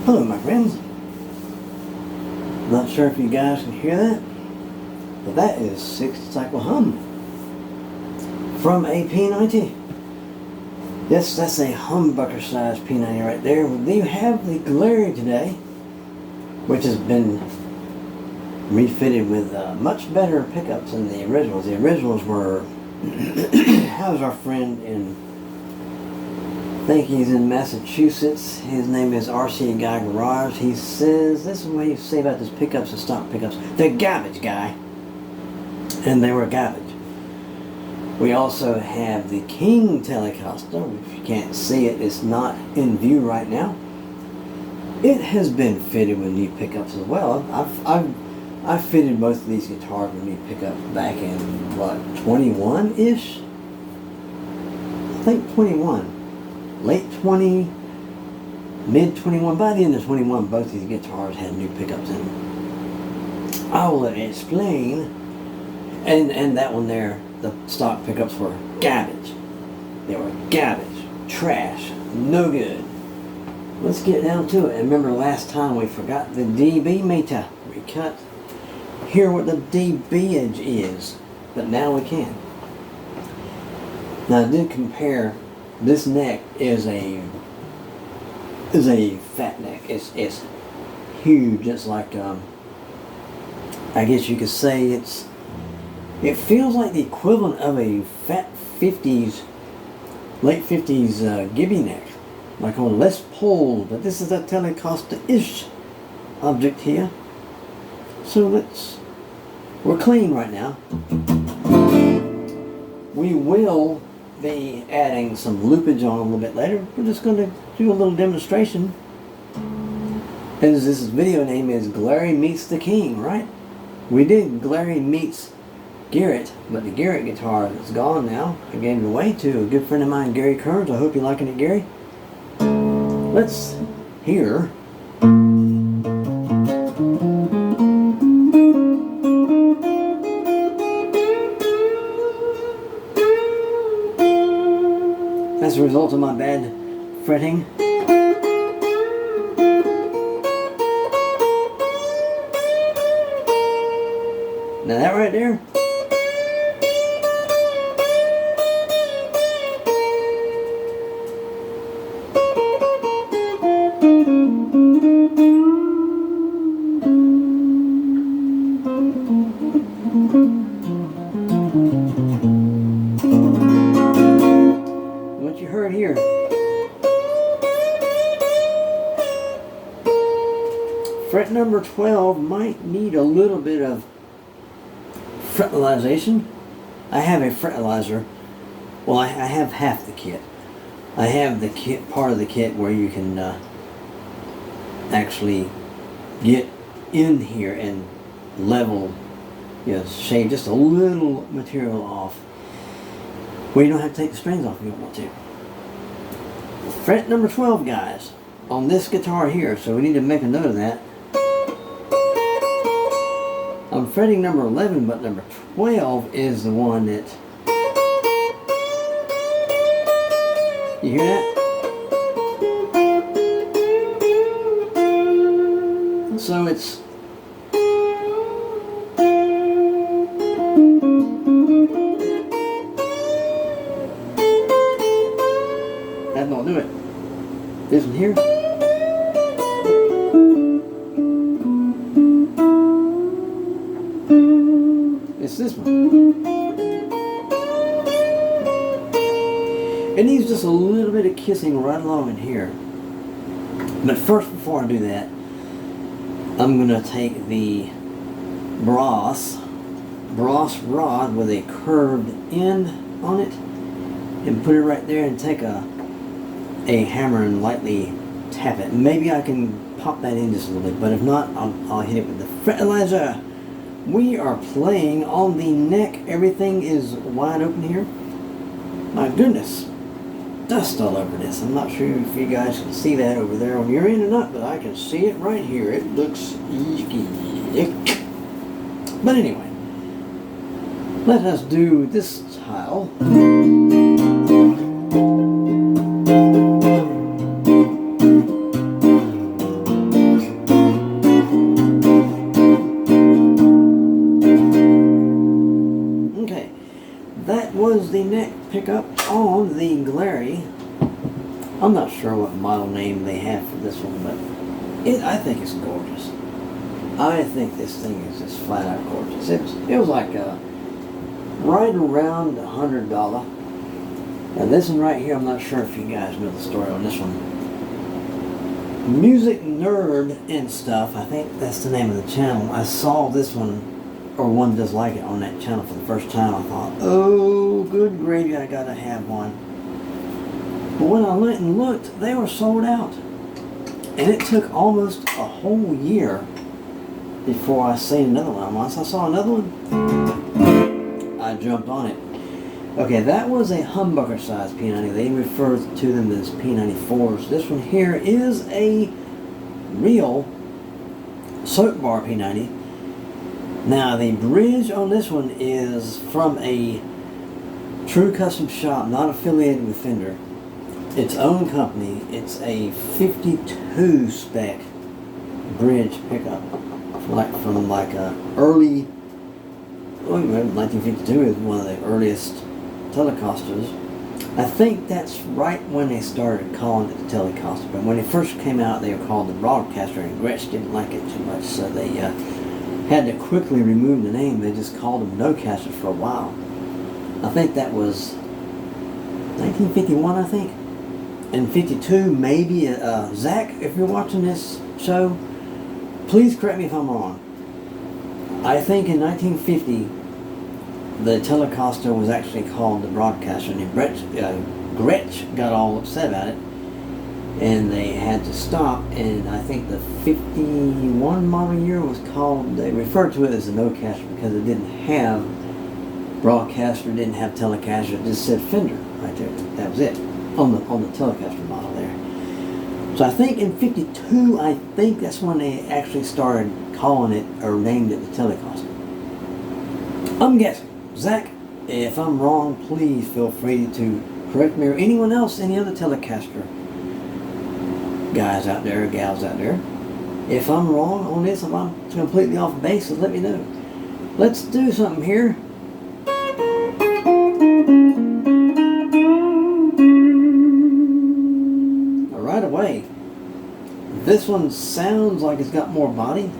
Hello, my friends. Not sure if you guys can hear that, but that is 60 cycle hum from a P90. Yes, that's a humbucker size P90 right there. We have the glarry today, which has been refitted with much better pickups than the originals. The originals were, how's our friend in, I think he's in Massachusetts. His name is RC Guy Garage. He says, this is what you say about these pickups and stock pickups. They're garbage, guy. And they were garbage. We also have the King Telecaster. If you can't see it, it's not in view right now. It has been fitted with new pickups as well. I've fitted both of these guitars with new pickups back in, what, 21-ish? I think 21. Late 20, mid 21. By the end of 21, both these guitars had new pickups in them. I will explain. And that one there, the stock pickups were garbage. They were garbage, trash, no good. Let's get down to it. And remember last time we forgot the dB meter. We can't hear what the dBage is, but now we can. Now I did compare. This neck is a fat neck. It's huge. It's like I guess you could say it feels like the equivalent of a fat 50s, late 50s Gibby neck, like on Les Paul. But this is a Telecaster-ish object here. So we're clean right now. We will be adding some loopage on a little bit later. We're just going to do a little demonstration. As this video name is Glarry Meets the King, right? We did Glarry Meets Garrett, but the Garrett guitar is gone now. I gave it away to a good friend of mine, Gary Kearns. I hope you're liking it, Gary. Let's hear. As a result of my bad fretting. Now that right there, what you heard here, fret number 12 might need a little bit of fretalization. I have a fretilizer. Well, I have half the kit. I have the kit, part of the kit where you can actually get in here and level, shave just a little material off. Well, you don't have to take the strings off if you don't want to. Fret number 12, guys, on this guitar here, so we need to make a note of that. I'm fretting number 11, but number 12 is the one that... You hear that? So it's... That don't do it. This one here. It's this one. It needs just a little bit of kissing right along in here. But first, before I do that, I'm going to take the brass rod with a curved end on it and put it right there and take a hammer and lightly tap it. Maybe I can pop that in just a little bit, but if not, I'll hit it with the fretilizer. We are playing on the neck. Everything is wide open here. My goodness. Dust all over this. I'm not sure if you guys can see that over there on your end or not, but I can see it right here. It looks yucky. But anyway, let us do this tile. pickup on the glarry. I'm not sure what model name they have for this one, but I think it's gorgeous. I think this thing is just flat out gorgeous. It was like right around $100. Now this one right here, I'm not sure if you guys know the story on this one. Music Nerd and Stuff, I think that's the name of the channel. I saw this one, or one just like it, on that channel for the first time. I thought, oh, good gravy, I gotta have one. But when I went and looked, they were sold out. And it took almost a whole year before I seen another one. Once I saw another one, I jumped on it. Okay, that was a humbucker size P90. They refer to them as P94s. This one here is a real soap bar P90. Now the bridge on this one is from a true custom shop, not affiliated with Fender. Its own company. It's a 52 spec bridge pickup, from like a early, well, 1952 is one of the earliest Telecasters. I think that's right when they started calling it the Telecaster. But when it first came out, they were called the Broadcaster, and Gretsch didn't like it too much, so they had to quickly remove the name. They just called them No-Casters for a while. I think that was 1951, I think. And 52, maybe. Zach, if you're watching this show, please correct me if I'm wrong. I think in 1950, the Telecaster was actually called the Broadcaster, and Gretsch got all upset about it, and they had to stop. And I think the 51 model year was called, they referred to it as the No-Caster because it didn't have Broadcaster, didn't have Telecaster, it just said Fender right there. That was it on the Telecaster model there. So I think in 52, I think that's when they actually started calling it, or named it, the Telecaster. I'm guessing. Zach, if I'm wrong, please feel free to correct me, or anyone else, any other Telecaster guys out there, gals out there. If I'm wrong on this, if I'm completely off base, let me know. Let's do something here. Right away, this one sounds like it's got more body.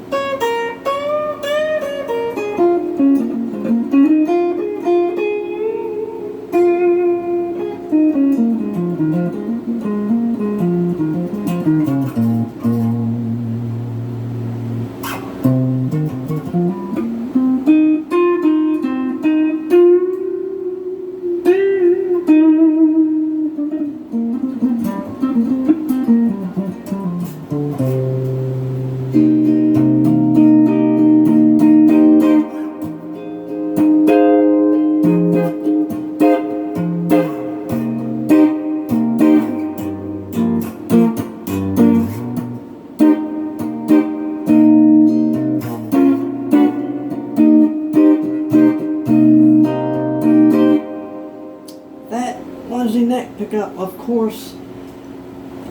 Neck pickup, of course.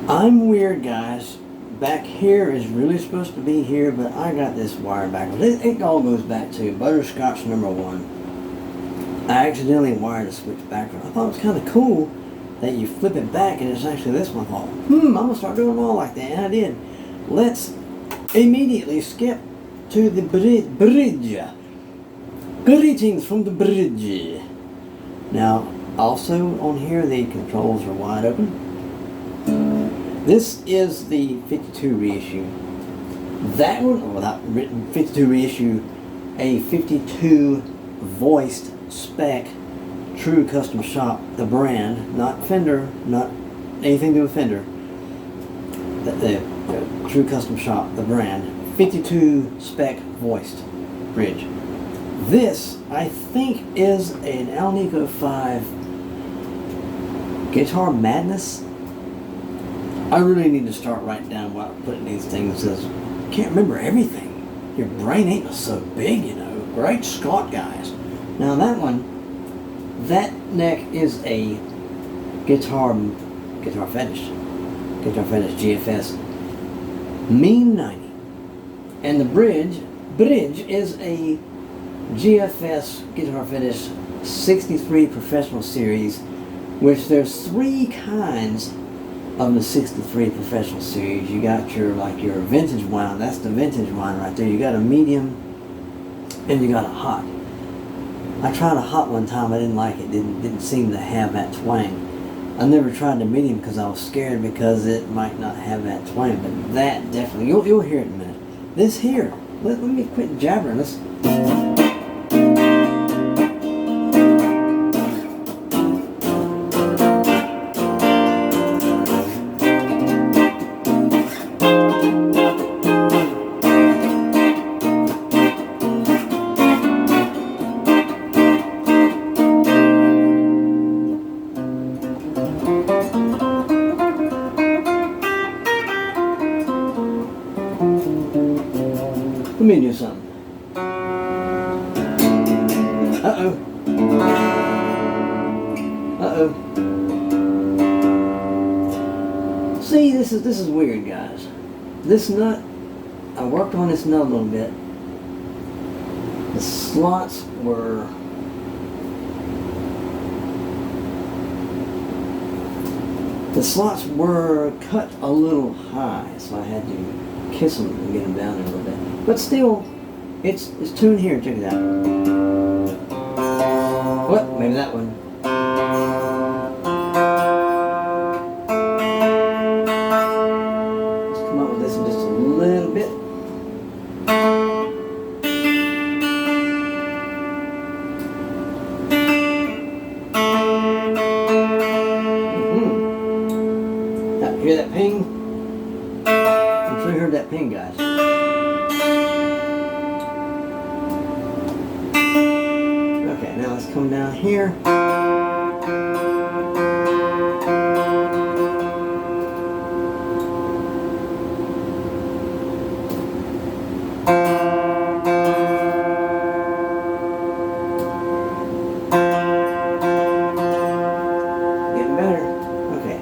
I'm weird, guys. Back here is really supposed to be here, but I got this wire backwards. It all goes back to Butterscotch #1. I accidentally wired the switch backwards. I thought it was kind of cool that you flip it back and it's actually this one. I thought, I'm gonna start doing them all like that, and I did. Let's immediately skip to the bridge. Greetings from the bridge. Now, also on here, the controls are wide open. This is the 52 reissue. That one, without written 52 reissue, a 52 voiced spec, true custom shop, the brand, not Fender, not anything to do with Fender. The true custom shop, the brand, 52 spec voiced bridge. This, I think, is an Alnico 5 Guitar Madness. I really need to start writing down what I put in these things, because I can't remember everything. Your brain ain't so big, you know. Great Scott, guys. Now that one, that neck is a Guitar Fetish GFS Mean 90, and the bridge is a GFS Guitar Fetish 63 Professional Series which there's 3 kinds of the 63 Professional Series. You got your vintage one. That's the vintage one right there. You got a medium, and you got a hot. I tried a hot one time. I didn't like it. Didn't seem to have that twang. I never tried the medium because I was scared because it might not have that twang. But that definitely, you'll hear it in a minute. This here. Let me quit jabbering. Let's. Let me do something. Uh-oh. Uh-oh. See, this is weird, guys. This nut, I worked on this nut a little bit. The slots were cut a little high, so I had to kiss them and get them down there a little bit. But still, it's tuned here. Check it out. What? Maybe that one. Let's come up with this in just a little bit. Now, hear that ping? I'm sure you heard that ping, guys. Now let's come down here. Getting better. Okay.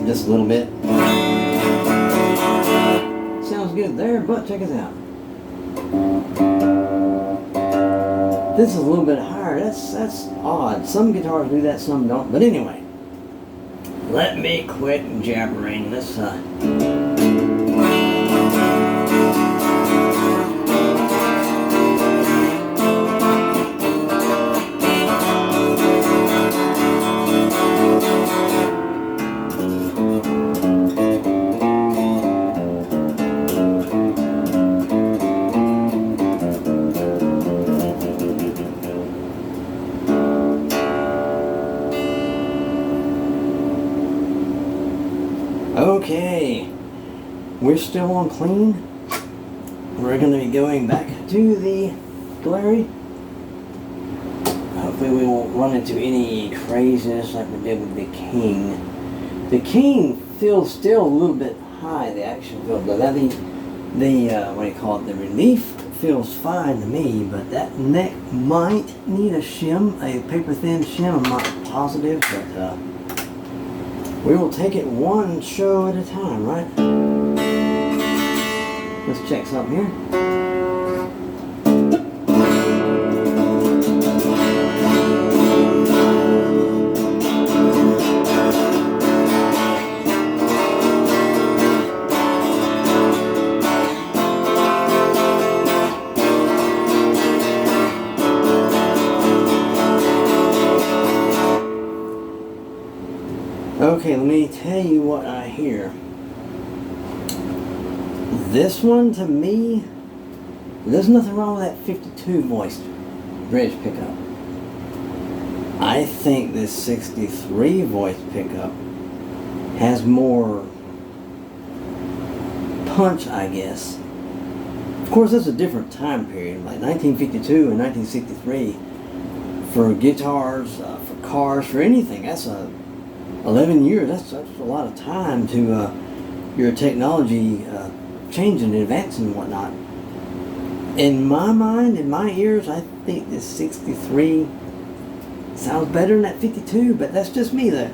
Just a little bit. Sounds good there, but check it out. This is a little bit higher. That's odd. Some guitars do that, some don't. But anyway, let me quit jabbering. Let's okay, we're still on clean. We're going to be going back to the glarry. Hopefully we won't run into any craziness like we did with the King. The King feels still a little bit high, the action feel, but the what do you call it, the relief feels fine to me, but that neck might need a shim, a paper thin shim. I'm not positive, but we will take it one show at a time, right? Let's check something here. Okay, let me tell you what I hear. This one, to me, there's nothing wrong with that 52 voice bridge pickup. I think this 63 voice pickup has more punch, I guess. Of course, that's a different time period, like 1952 and 1963. For guitars, for cars, for anything, that's 11 years, that's a lot of time to your technology changing and advancing and whatnot. In my mind, in my ears, I think this 63 sounds better than that 52, but that's just me though.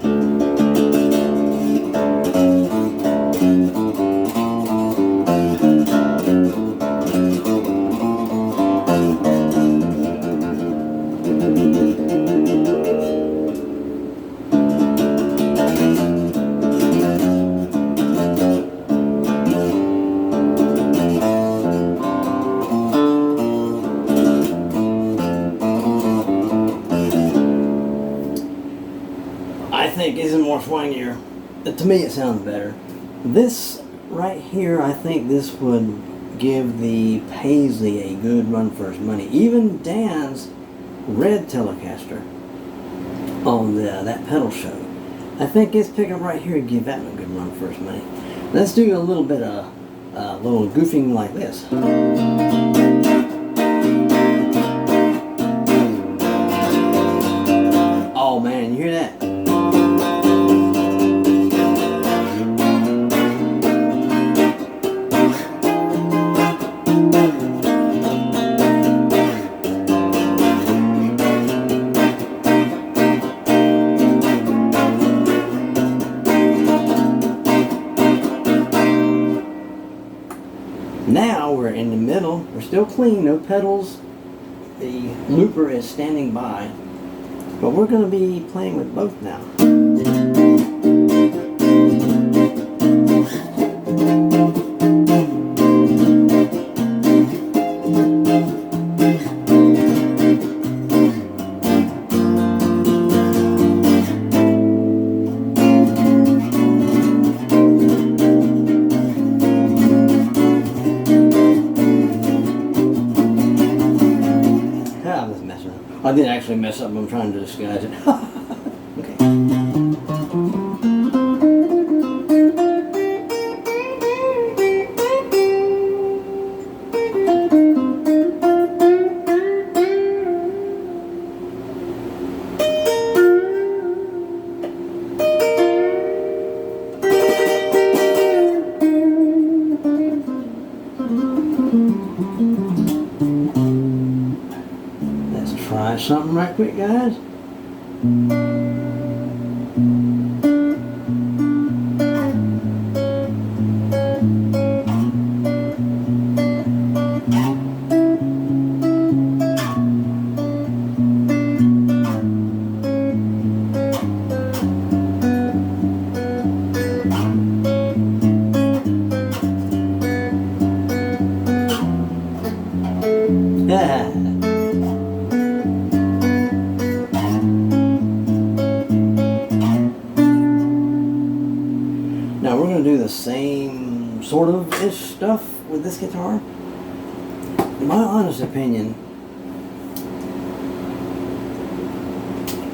I think isn't more swangier. To me it sounds better. This right here, I think this would give the Paisley a good run for its money. Even Dan's red Telecaster on that pedal show, I think this pickup right here would give that one a good run for its money. Let's do a little bit of little goofing like this. Oh man, you hear that? Now we're in the middle, we're still clean, no pedals, the looper is standing by, but we're going to be playing with both now. I didn't actually mess up, I'm trying to disguise it. Okay. Try something right quick, guys. Yeah. Now we're going to do the same sort of ish stuff with this guitar. In my honest opinion,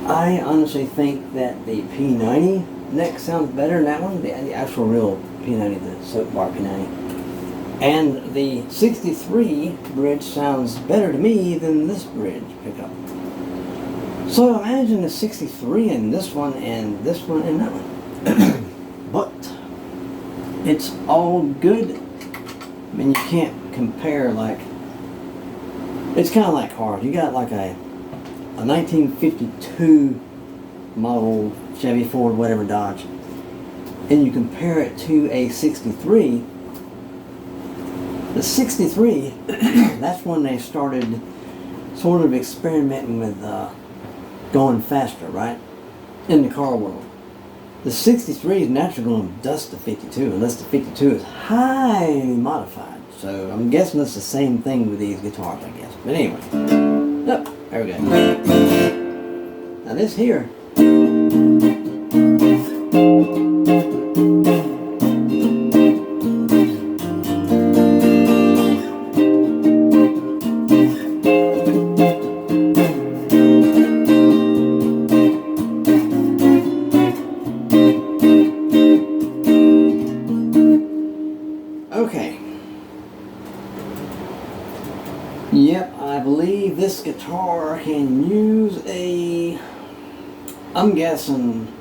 I honestly think that the P90 neck sounds better than that one, the actual real P90, the soap bar P90. And the 63 bridge sounds better to me than this bridge pickup. So imagine the 63 and this one and this one and that one. But it's all good. I mean, you can't compare, like, it's kind of like cars. You got like a 1952 model Chevy, Ford, whatever, Dodge, and you compare it to a 63. The 63, that's when they started sort of experimenting with going faster, right, in the car world. The 63 is naturally going to dust the 52 unless the 52 is highly modified. So I'm guessing it's the same thing with these guitars, I guess. But anyway, oh, there we go. Now this here, okay. Yep, I believe this guitar can use a, I'm guessing,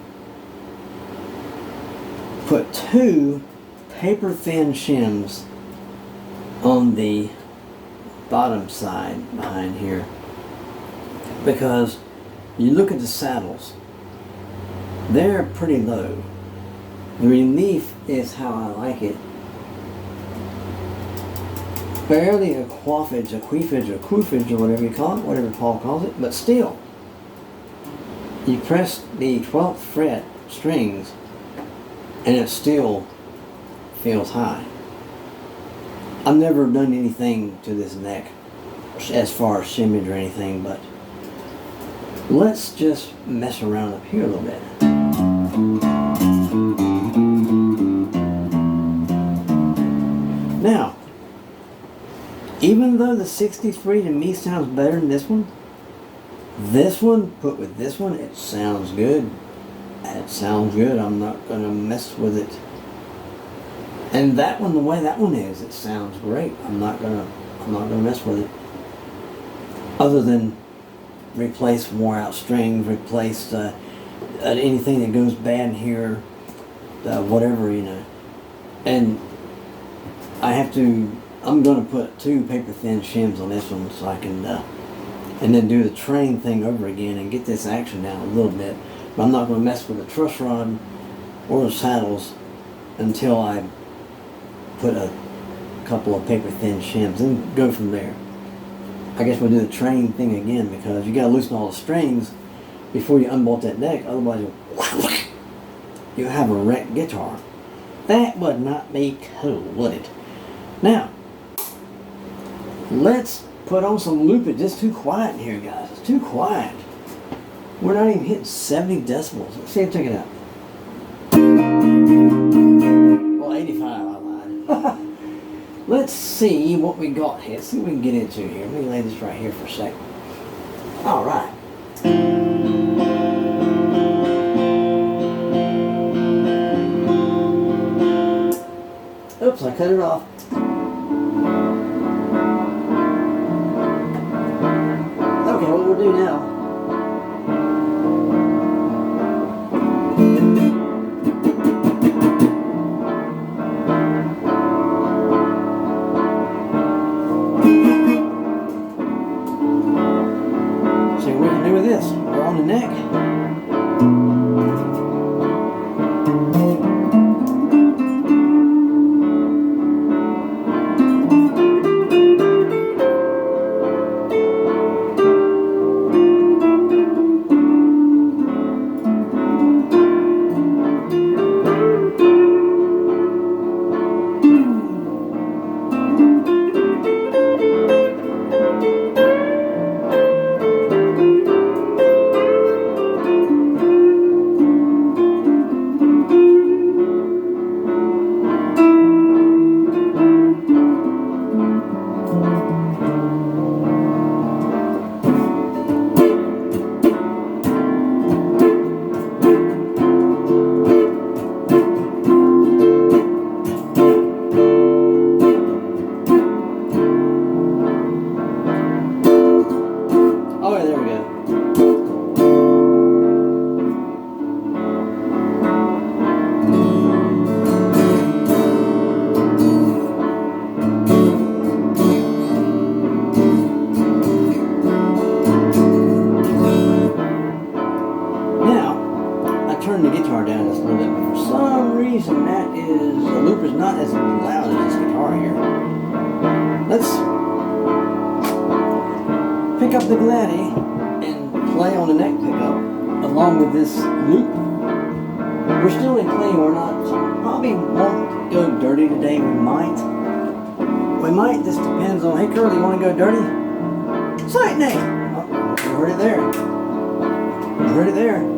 put 2 paper thin shims on the bottom side behind here, because you look at the saddles, they're pretty low. The relief is how I like it. Barely a quaffage, or whatever you call it, whatever Paul calls it, but still, you press the 12th fret strings and it still feels high. I've never done anything to this neck as far as shimmied or anything, but let's just mess around up here a little bit. Now, even though the 63 to me sounds better than this one put with this one, it sounds good. It sounds good. I'm not gonna mess with it. And that one, the way that one is, it sounds great. I'm not gonna mess with it. Other than replace wore out strings, replace anything that goes bad here, whatever, you know. And I'm gonna put 2 paper thin shims on this one so I can, and then do the train thing over again and get this action down a little bit. But I'm not gonna mess with the truss rod or the saddles until I put a couple of paper thin shims and go from there. I guess we'll do the train thing again, because you gotta loosen all the strings before you unbolt that neck, otherwise you'll have a wrecked guitar. That would not be cool, would it? Now, let's put on some loopage. It's too quiet in here, guys. It's too quiet. We're not even hitting 70 decibels. Let's see if check it out. Well, 85, I lied. Let's see what we got here. Let's see what we can get into here. Let me lay this right here for a second. All right. Oops, I cut it off. Okay, what we'll do now. See what we can do with this. We're on the neck. Turn the guitar down just a little bit, but for some reason the loop is not as loud as this guitar here. Let's pick up the glarry and play on the neck pickup along with this loop. We're still in clean, we're not, probably won't go dirty today. We might, this depends on, hey Curly, you want to go dirty? Sight nay! Oh, you heard it there. You heard it there.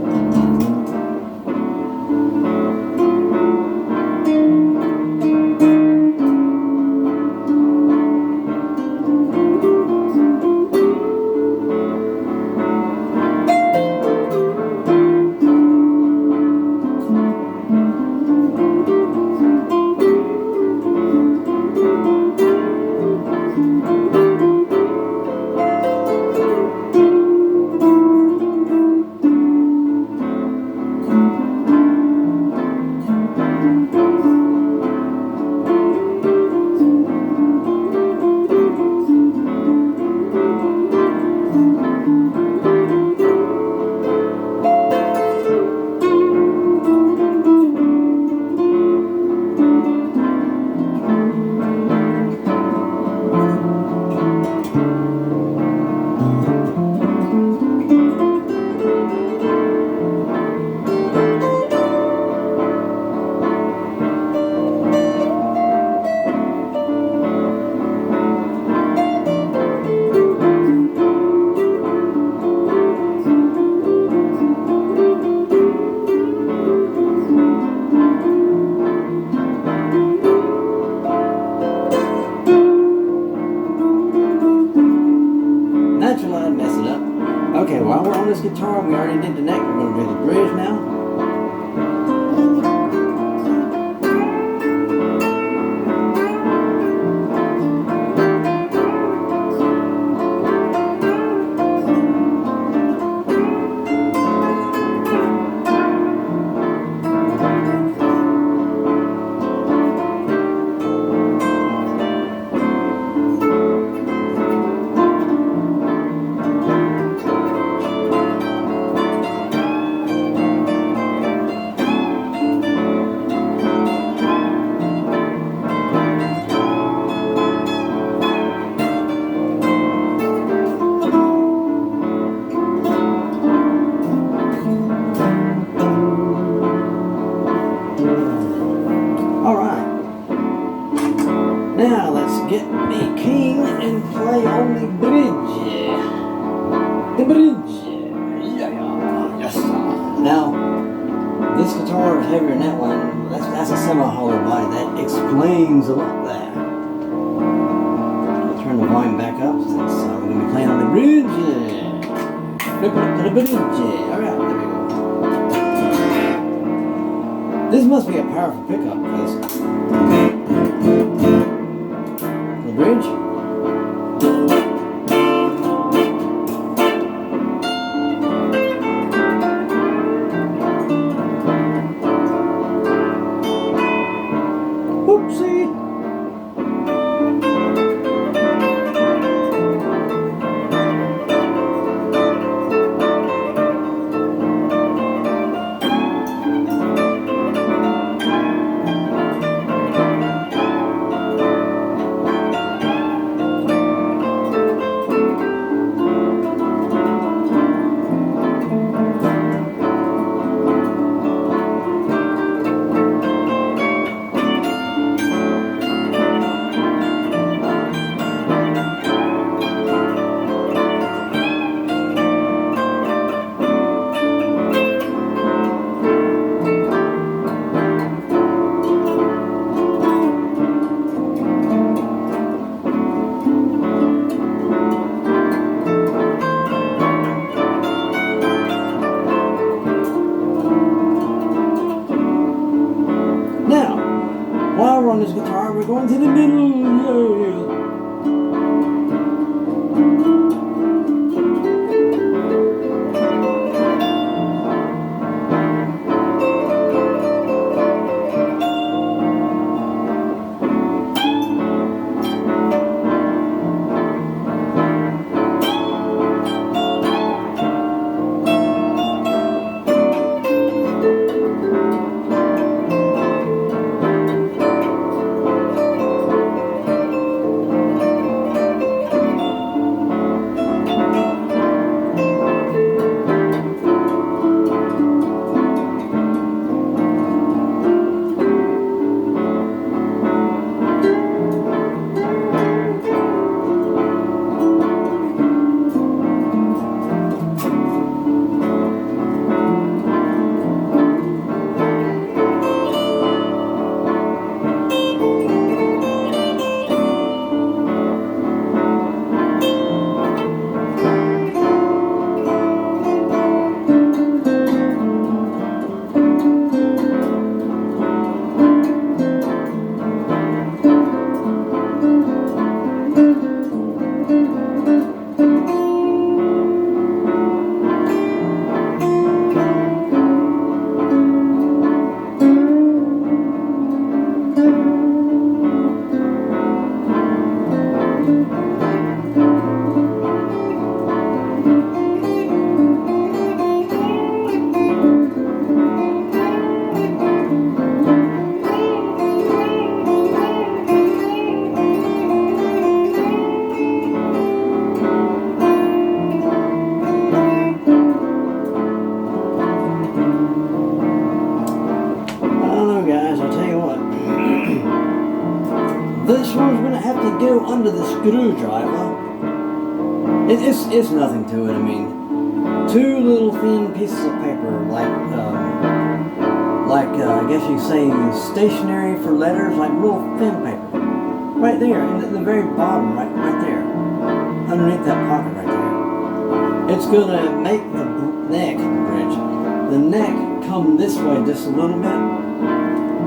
Now let's get the king and play on the bridge. The bridge. Yeah. Yes. Now, this guitar is heavier than that one. That's a semi-hollow body. That explains a lot there. I'll turn the volume back up since we're going to be playing on the bridge. Flip it up to the bridge. Alright, there we go. This must be a powerful pickup because the bridge. While we're on this guitar, we're going to the middle. Yeah. This one's going to have to go under the screwdriver. It's nothing to it. I mean, two little thin pieces of paper, like I guess you could say stationery for letters, like real thin paper. Right there, at the very bottom, right there, underneath that pocket right there. It's going to make the neck come this way just a little bit.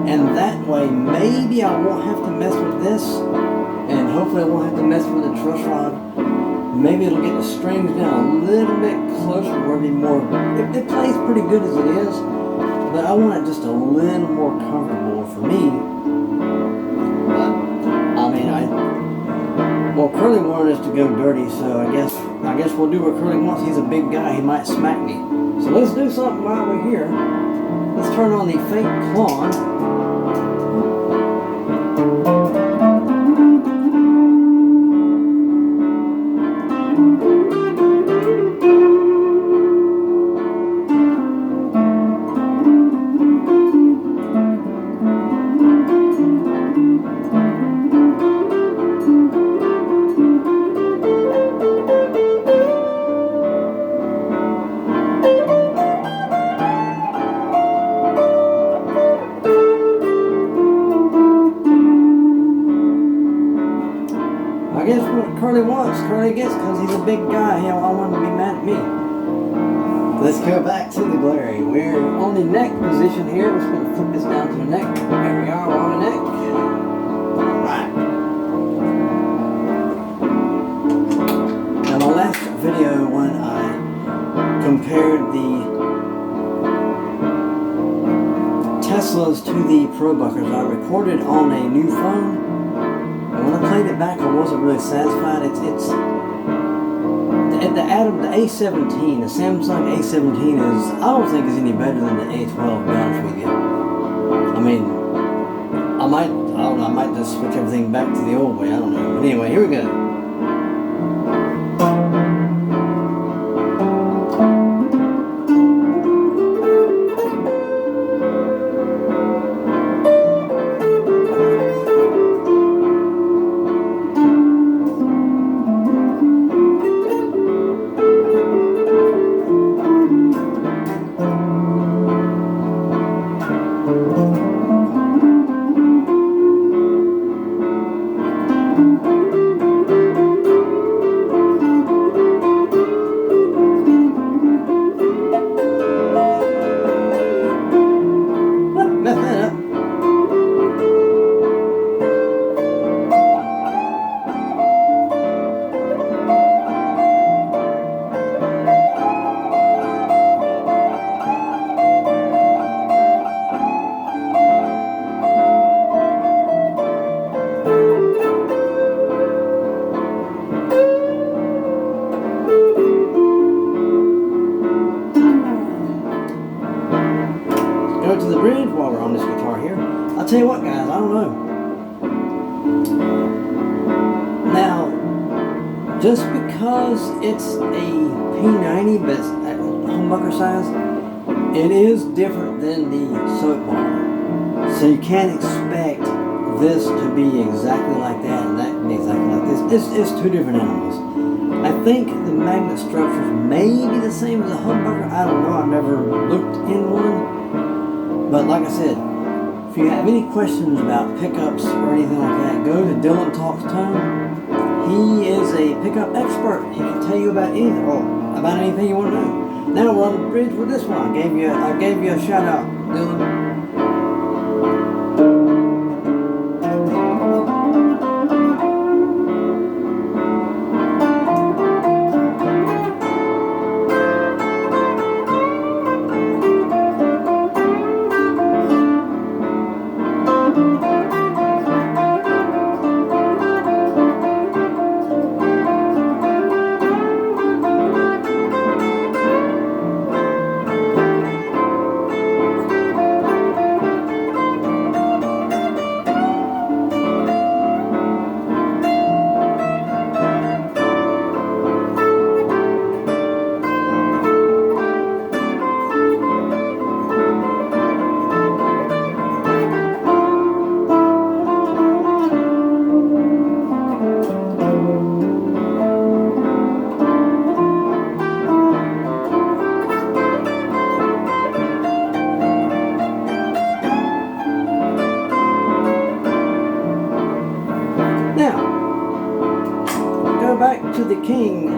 And that way, maybe I won't have to mess with this, and hopefully I won't have to mess with the truss rod. Maybe it'll get the strings down a little bit closer where it'll be more, it plays pretty good as it is, but I want it just a little more comfortable for me. But, I mean, well, Curly wanted us to go dirty, so I guess we'll do what Curly wants. He's a big guy, he might smack me. So let's do something while we're here. Let's turn on the fake clon. Curly wants, Curly gets, because he's a big guy. I want him to be mad at me. Let's go back to the glarry. We're on the neck position here. We're just going to flip this down to the neck. There we are, we're on the neck. Alright. Now my last video when I compared the Teslas to the ProBuckers, I recorded on a new phone. And when I played it back, I wasn't really satisfied. The A17, the Samsung A17 is, I don't think is any better than the A12, to be honest with you. I mean, I don't know, I might just switch everything back to the old way, I don't know. But anyway, here we go. Go to the bridge while we're on this guitar here. I'll tell you what, guys, I don't know. Now, just because it's a P90 but it's at humbucker size, it is different than the soap bar. So you can't expect this to be exactly like that and that to be exactly like this. It's two different animals. I think the magnet structures may be the same as a humbucker. I don't know. I've never looked in one. But like I said, if you have any questions about pickups or anything like that, go to Dylan Talks Tone. He is a pickup expert. He can tell you about anything, or about anything you want to know. Now we're on the bridge with this one. I gave you a shout out, Dylan. Back to the king.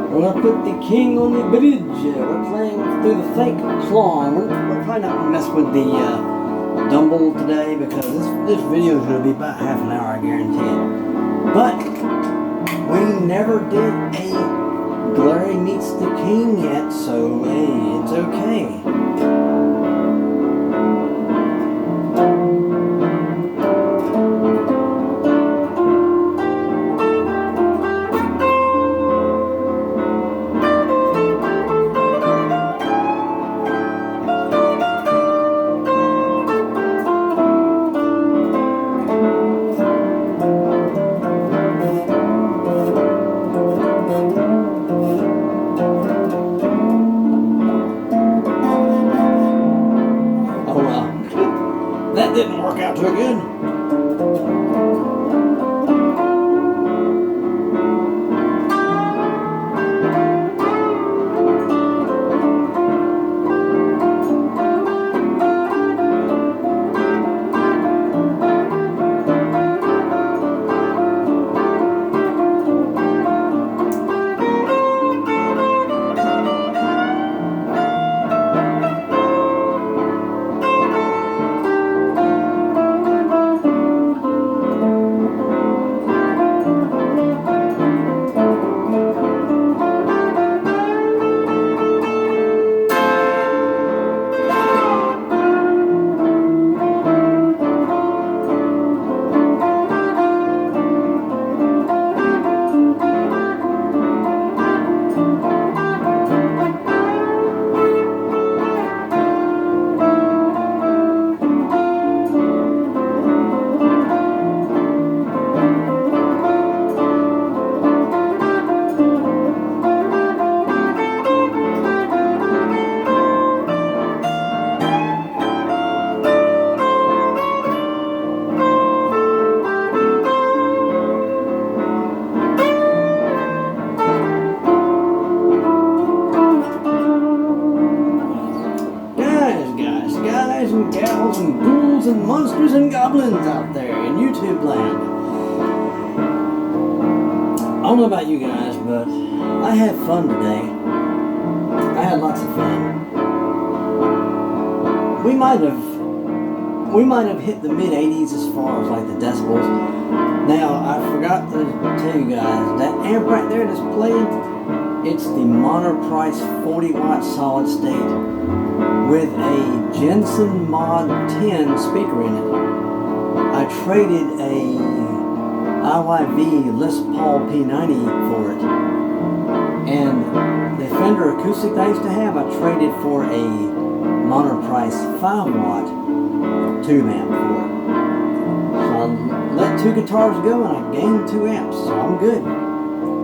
We're going to put the king on the bridge. We're playing through the fake claw. We're probably not going to mess with the Dumble today because this video is going to be about half an hour, I guarantee it. But we never did a Glarry Meets the King yet, so hey, it's okay. That didn't work out too good. ghouls and monsters and goblins out there in YouTube land. I don't know about you guys, but I had fun today. I had lots of fun. We might have hit the mid-80s as far as like the decibels. Now, I forgot to tell you guys, that amp right there that's playing, it's the Monoprice 40 watt solid state with a Jensen Mod 10 speaker in it. I traded a IYV Les Paul P90 for it. And the Fender acoustic I used to have, I traded for a Monoprice 5 watt tube amp for it. So I let 2 guitars go and I gained 2 amps, so I'm good.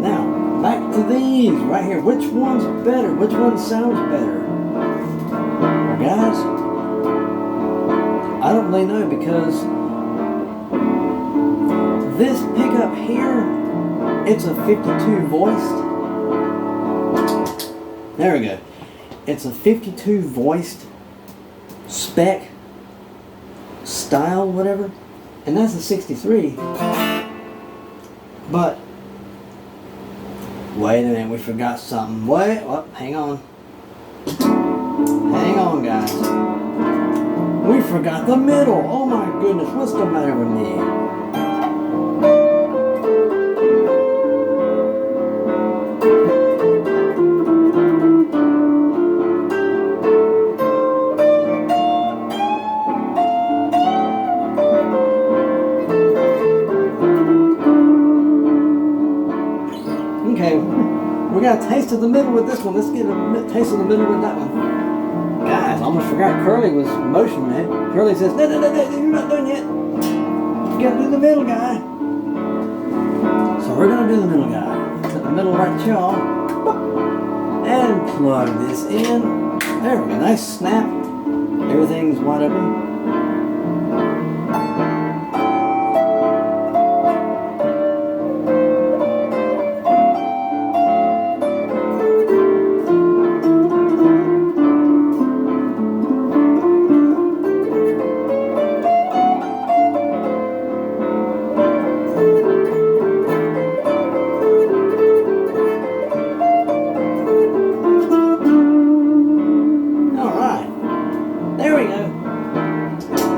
Now, back to these right here. Which one's better? Which one sounds better? Well, guys, I don't really know, because this pickup here, it's a 52 voiced. There we go. It's a 52 voiced spec style, whatever, and that's a 63. But wait a minute, we forgot something. Wait, oh, hang on. Hang on, guys. We forgot the middle. Oh my goodness, what's the matter with me? Okay, we got a taste of the middle with this one. Let's get a taste of the middle with that one. Guys, I almost forgot Curly was motioning it. Curly says, no, you're not done yet. You gotta do the middle guy. So we're gonna do the middle guy. Put the middle right y'all. And plug this in. There we go, nice snap. Everything's wide open.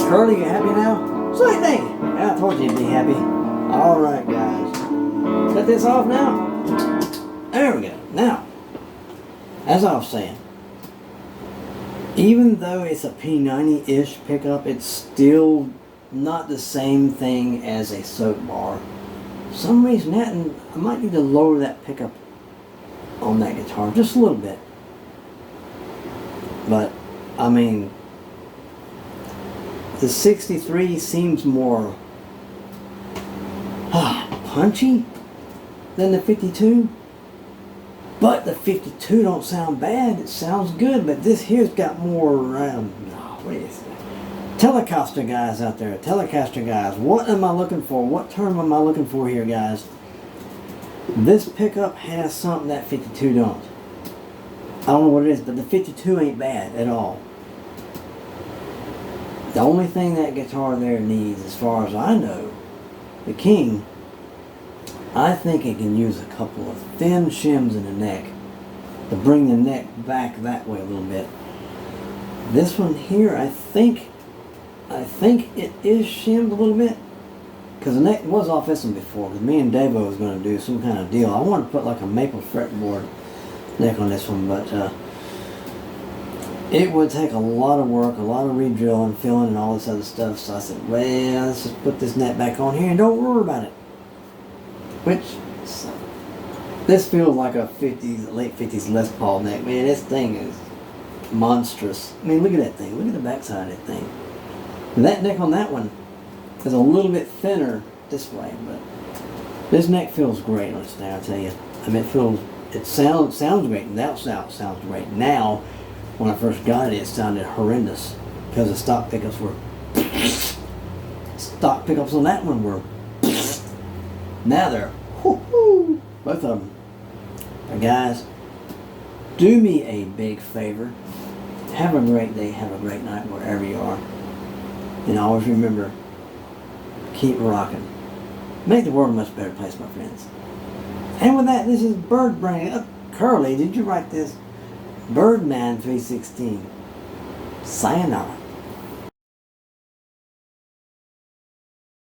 Curly, you happy now? Sweet thing! I told you you'd be happy. Alright, guys. Cut this off now. There we go. Now, as I was saying, even though it's a P90-ish pickup, it's still not the same thing as a soap bar. For some reason, I might need to lower that pickup on that guitar just a little bit. But, I mean, the 63 seems more punchy than the 52, but the 52 don't sound bad. It sounds good, but this here's got more what is it? Telecaster guys out there, Telecaster guys, what am I looking for? What term am I looking for here, guys? This pickup has something that 52 don't. I don't know what it is, but the 52 ain't bad at all. The only thing that guitar there needs, as far as I know, the King, I think it can use a couple of thin shims in the neck to bring the neck back that way a little bit. This one here, I think it is shimmed a little bit, because the neck was off this one before, because me and Davo was going to do some kind of deal. I wanted to put like a maple fretboard neck on this one, but it would take a lot of work, a lot of re-drill and filling and all this other stuff. So I said, well, let's just put this net back on here and don't worry about it. Which, this feels like a late 50s Les Paul neck. Man, this thing is monstrous. I mean, look at that thing. Look at the backside of that thing. And that neck on that one is a little bit thinner this way, but this neck feels great on this thing, I'll tell you. I mean, it sounds great. That sounds great. Now, when I first got it, it sounded horrendous because the stock pickups on that one were now they're both of them. But guys, do me a big favor. Have a great day, have a great night wherever you are. And always remember, keep rocking. Make the world a much better place, my friends. And with that, this is Bird Brain. Curly, did you write this? Birdman 316. Sayonara.